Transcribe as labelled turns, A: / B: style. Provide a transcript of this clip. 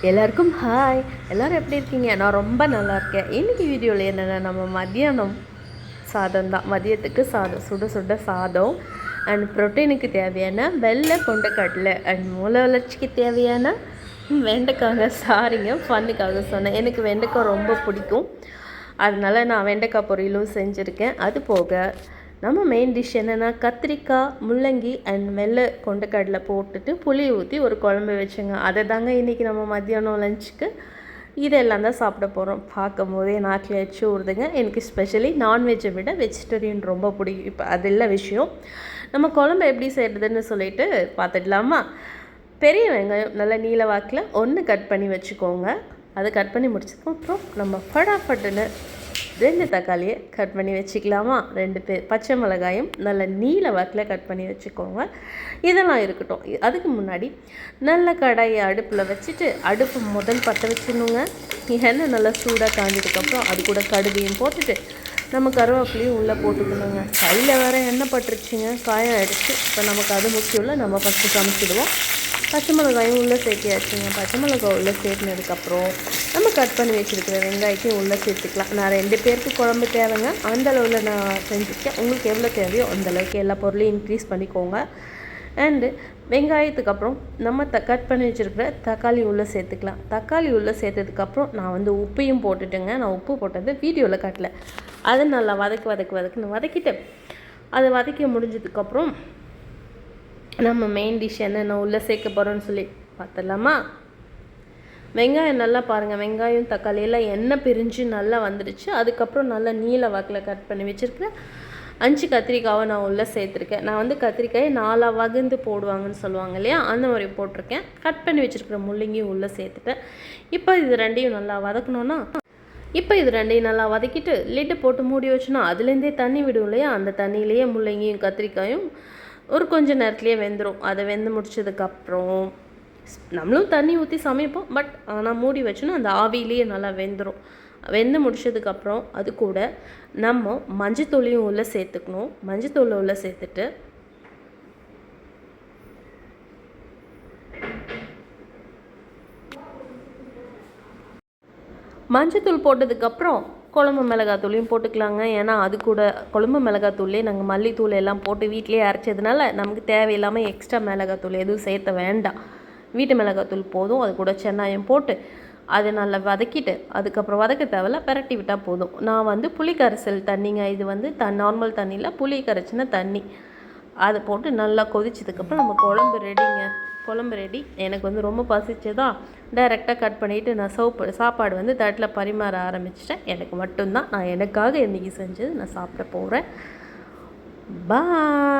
A: எல்லாருக்கும் ஹாய். எல்லோரும் எப்படி இருக்கீங்க? நான் ரொம்ப நல்லா இருக்கேன். இன்றைக்கி வீடியோவில் என்னென்னா, நம்ம மதியானம் சாதம் தான். மதியத்துக்கு சாதம், சுட சுட சாதம் அண்ட் ப்ரோட்டீனுக்கு தேவையான வெள்ளை கொண்டக்கடலை அண்ட் மூளை வளர்ச்சிக்கு தேவையான வெண்டைக்காங்க. சாரிங்க, ஃபன்னுக்காக சொன்னேன். எனக்கு வெண்டைக்காய் ரொம்ப பிடிக்கும், அதனால் நான் வெண்டைக்காய் பொரியலும் செஞ்சுருக்கேன். அது போக நம்ம மெயின் டிஷ் என்னென்னா, கத்திரிக்காய், முள்ளங்கி அண்ட் வெள்ளை கொண்டக்கடலை போட்டுட்டு புளி ஊற்றி ஒரு குழம்பு வச்சுங்க. அதை தாங்க இன்றைக்கி நம்ம மத்தியானம் லஞ்சுக்கு இதெல்லாம் தான் சாப்பிட போகிறோம். பார்க்கும் போதே நாட்டில் வச்சு ஊறுதுங்க. எனக்கு ஸ்பெஷலி நான்வெஜ்ஜை விட வெஜிடேரியன் ரொம்ப பிடிக்கும். இப்போ அது இல்லை விஷயம். நம்ம குழம்பு எப்படி செய்கிறதுன்னு சொல்லிட்டு பார்த்துடலாமா? பெரிய வெங்காயம் நல்லா நீல வாக்கில் ஒன்று கட் பண்ணி வச்சுக்கோங்க. அதை கட் பண்ணி முடிச்சதுக்கப்புறம் நம்ம ஃபடாஃபட்டுன்னு 2 தக்காளியை கட் பண்ணி வச்சுக்கலாமா? 2 பச்சை மிளகாயும் நல்ல நீல வாக்கில் கட் பண்ணி வச்சுக்கோங்க. இதெல்லாம் இருக்கட்டும். அதுக்கு முன்னாடி நல்ல கடாயை அடுப்பில் வச்சுட்டு அடுப்பு முதல் பற்ற வச்சிடணுங்க. எண்ணெய் நல்லா சூடாக காஞ்சதுக்கப்புறம் அது கூட கடுகையும் போட்டுட்டு நம்ம கருவேப்பிலையும் உள்ளே போட்டுக்கணுங்க. கையில் வேறு எண்ணெய் பட்டுருச்சுங்க, காயம் ஆகிடுச்சு. இப்போ நமக்கு அது முக்கியம் இல்லை, நம்ம ஃபஸ்ட்டு சமைச்சிடுவோம். பச்சை மிளகாயும் உள்ளே சேர்த்தியாச்சுங்க. பச்சை மிளகாய் உள்ளே சேர்த்தினதுக்கப்புறம் நம்ம கட் பண்ணி வச்சுருக்கிற வெங்காயத்தையும் உள்ளே சேர்த்துக்கலாம். நான் 2 பேருக்கு குழம்பு தேவைங்க, அந்தளவில் நான் செஞ்சுருக்கேன். உங்களுக்கு எவ்வளோ தேவையோ அந்தளவுக்கு எல்லா பொருளையும் இன்க்ரீஸ் பண்ணிக்கோங்க. அண்டு வெங்காயத்துக்கு அப்புறம் நம்ம கட் பண்ணி வச்சுருக்கிற தக்காளி உள்ளே சேர்த்துக்கலாம். தக்காளி உள்ளே சேர்த்ததுக்கப்புறம் நான் உப்பையும் போட்டுட்டேங்க. நான் உப்பு போட்டது வீடியோவில் காட்டல. அதை நல்லா வதக்குன்னு வதக்கிட்டு அதை வதக்கி முடிஞ்சதுக்கப்புறம் நம்ம மெயின் டிஷ் என்னென்ன உள்ளே சேர்க்க போகிறோன்னு சொல்லி பார்த்துடலாமா? வெங்காயம் நல்லா பாருங்கள், வெங்காயம் தக்காளி எல்லாம் எண்ணெய் பிரிஞ்சு நல்லா வந்துடுச்சு. அதுக்கப்புறம் நல்லா நீல வாக்கில் கட் பண்ணி வச்சுருக்கிறேன் 5 கத்திரிக்காவை நான் உள்ளே சேர்த்துருக்கேன். நான் கத்திரிக்காயை 4 வகுந்து போடுவாங்கன்னு சொல்லுவாங்க இல்லையா, அந்த மாதிரி போட்டிருக்கேன். கட் பண்ணி வச்சுருக்கிற முள்ளங்கியும் உள்ளே சேர்த்துட்டேன். இப்போ இது 2யும் நல்லா வதக்கணுன்னா, இப்போ இது 2யும் நல்லா வதக்கிட்டு லிட்டு போட்டு மூடி வச்சோன்னா அதுலேருந்தே தண்ணி விடும் இல்லையா, அந்த தண்ணியிலேயே முள்ளங்கியும் கத்திரிக்காயும் ஒரு கொஞ்சம் நேரத்துலேயே வெந்துடும். அதை வெந்து முடிச்சதுக்கப்புறம் நம்மளும் தண்ணி ஊற்றி சமைப்போம், பட் ஆனால் மூடி வச்சோன்னா அந்த ஆவிலேயே நல்லா வெந்துடும். வெந்து முடிச்சதுக்கப்புறம் அது கூட நம்ம மஞ்சத்தூளையும் உள்ளே சேர்த்துக்கணும். மஞ்சத்தூளை உள்ளே சேர்த்துட்டு மஞ்சத்தூள் போட்டதுக்கப்புறம் குழம்பு மிளகாத்தூளையும் போட்டுக்கலாங்க. ஏன்னா அது கூட குழம்பு மிளகாத்தூள்லேயே நாங்கள் மல்லித்தூள் எல்லாம் போட்டு வீட்டிலேயே அரைச்சதுனால நமக்கு தேவையில்லாமல் எக்ஸ்ட்ரா மிளகாத்தூள் எதுவும் சேர்த்த வேண்டாம். வீட்டு மிளகாத்தூள் போதும். அது கூட சென்னாயம் போட்டு அதை நல்லா வதக்கிட்டு அதுக்கப்புறம் வதக்க தேவையில்ல, பரட்டி விட்டால் போதும். நான் புளி கரைசல் தண்ணிங்க, இது நார்மல் தண்ணியில் புளி கரைச்சின தண்ணி அதை போட்டு நல்லா கொதிச்சதுக்கப்புறம் நம்ம குழம்பு ரெடிங்க. குழம்பு ரெடி. எனக்கு ரொம்ப பசிச்சதா டைரெக்டாக கட் பண்ணிவிட்டு நான் சாப்பாடு தட்டில் பரிமாற ஆரம்பிச்சிட்டேன். எனக்கு மட்டும்தான், நான் எனக்காக இன்றைக்கி செஞ்சது நான் சாப்பிட போகிறேன். பாய்.